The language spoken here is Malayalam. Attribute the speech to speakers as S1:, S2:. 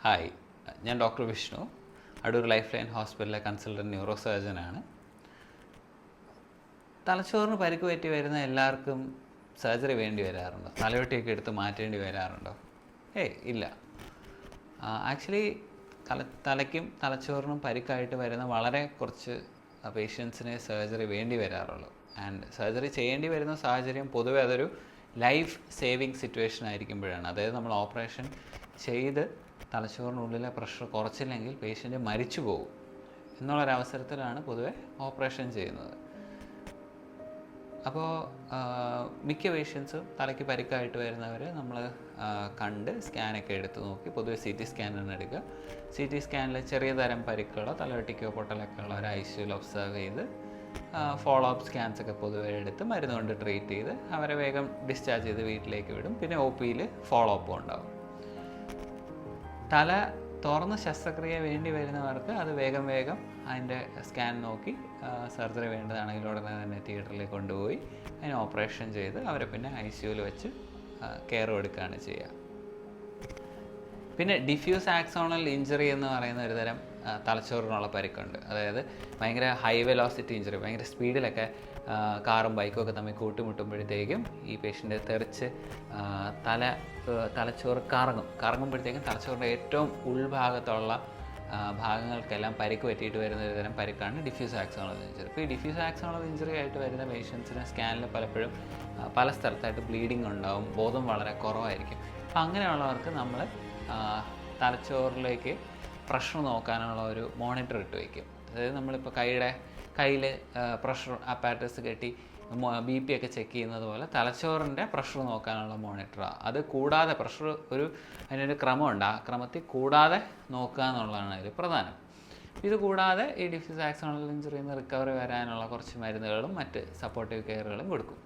S1: ഹായ്, ഞാൻ doctor Vishnu, Adoor life line ഹോസ്പിറ്റലിലെ കൺസൾട്ടൻറ്റ് ന്യൂറോ സർജനാണ്. തലച്ചോറിന് പരിക്ക് പറ്റി വരുന്ന എല്ലാവർക്കും സർജറി വേണ്ടി വരാറുണ്ടോ? തലയോട്ടിയൊക്കെ എടുത്ത് മാറ്റേണ്ടി വരാറുണ്ടോ? ഇല്ല. ആക്ച്വലി തലയ്ക്കും തലച്ചോറിനും പരിക്കായിട്ട് വരുന്ന വളരെ കുറച്ച് പേഷ്യൻസിനെ സർജറി വേണ്ടി വരാറുള്ളൂ. ആൻഡ് സർജറി ചെയ്യേണ്ടി വരുന്ന സാഹചര്യം പൊതുവെ അതൊരു ലൈഫ് സേവിങ് സിറ്റുവേഷൻ ആയിരിക്കുമ്പോഴാണ്. അതായത് നമ്മൾ ഓപ്പറേഷൻ ചെയ്ത് തലച്ചോറിനുള്ളിലെ പ്രഷർ കുറച്ചില്ലെങ്കിൽ പേഷ്യൻ്റ് മരിച്ചു പോകും എന്നുള്ളൊരവസരത്തിലാണ് പൊതുവെ ഓപ്പറേഷൻ ചെയ്യുന്നത്. അപ്പോൾ മിക്ക പേഷ്യൻസും തലയ്ക്ക് പരിക്കായിട്ട് വരുന്നവർ നമ്മൾ കണ്ട് സ്കാനൊക്കെ എടുത്ത് നോക്കി, പൊതുവെ CT സ്കാനാണ് എടുക്കുക. CT സ്കാനിൽ ചെറിയ തരം പരിക്കുകളോ തലവെട്ടിക്കോ പൊട്ടലൊക്കെ ഉള്ളവർ ICUവിൽ ഒബ്സർവ് ചെയ്ത് ഫോളോ അപ്പ് സ്കാൻസ് ഒക്കെ പൊതുവെ എടുത്ത് മരുന്ന് കൊണ്ട് ട്രീറ്റ് ചെയ്ത് അവരെ വേഗം ഡിസ്ചാർജ് ചെയ്ത് വീട്ടിലേക്ക് വിടും. പിന്നെ OPയിൽ ഫോളോ അപ്പും ഉണ്ടാവും. തല തുറന്ന് ശസ്ത്രക്രിയ വേണ്ടി വരുന്നവർക്ക് അത് വേഗം അതിൻ്റെ സ്കാൻ നോക്കി സർജറി വേണ്ടതാണെങ്കിൽ ഉടനെ തന്നെ തിയേറ്ററിലേക്ക് കൊണ്ടുപോയി അതിന് ഓപ്പറേഷൻ ചെയ്ത് അവരെ പിന്നെ ICUവിൽ വെച്ച് കെയർ എടുക്കുകയാണ് ചെയ്യുക. പിന്നെ ഡിഫ്യൂസ് ആക്സോണൽ ഇഞ്ചറി എന്ന് പറയുന്ന ഒരു തരം തലച്ചോറിനുള്ള പരിക്കുണ്ട്. അതായത് ഭയങ്കര ഹൈ വെലോസിറ്റി ഇഞ്ചറി, ഭയങ്കര സ്പീഡിലൊക്കെ കാറും ബൈക്കും ഒക്കെ തമ്മിൽ കൂട്ടിമുട്ടുമ്പോഴത്തേക്കും ഈ പേഷ്യൻ്റ് തെറിച്ച് തലച്ചോറ് കറങ്ങുമ്പോഴത്തേക്കും തലച്ചോറിൻ്റെ ഏറ്റവും ഉൾഭാഗത്തുള്ള ഭാഗങ്ങൾക്കെല്ലാം പരിക്ക് പറ്റിയിട്ട് വരുന്ന ഒരു തരം പരിക്കാണ് ഡിഫ്യൂസ് ആക്സോണൽ ഇഞ്ചറി. ഇപ്പോൾ ഈ ഡിഫ്യൂസ് ആക്സോണൽ ഇഞ്ചറി ആയിട്ട് വരുന്ന പേഷ്യൻസിന് സ്കാനിൽ പലപ്പോഴും പല സ്ഥലത്തായിട്ട് ബ്ലീഡിങ് ഉണ്ടാവും, ബോധം വളരെ കുറവായിരിക്കും. അപ്പോൾ അങ്ങനെയുള്ളവർക്ക് നമ്മൾ തലച്ചോറിലേക്ക് പ്രഷർ നോക്കാനുള്ള ഒരു മോണിറ്റർ ഇട്ട് വയ്ക്കും. അതായത് നമ്മളിപ്പോൾ കയ്യിൽ പ്രഷർ അപ്പാരറ്റസ് കെട്ടി BP ഒക്കെ ചെക്ക് ചെയ്യുന്നത് പോലെ തലച്ചോറിൻ്റെ പ്രഷർ നോക്കാനുള്ള മോണിറ്ററാണ്. അത് കൂടാതെ പ്രഷർ അതിനൊരു ക്രമമുണ്ട്, ആ ക്രമത്തിൽ കൂടാതെ നോക്കുക എന്നുള്ളതാണ് അതിൽ പ്രധാനം. ഇത് കൂടാതെ ഈ ഡിഫ്യൂസ് ആക്സോണൽ ഇഞ്ചറിയിൽ നിന്ന് റിക്കവറി വരാനുള്ള കുറച്ച് മരുന്നുകളും മറ്റ് സപ്പോർട്ടീവ് കെയറുകളും കൊടുക്കും.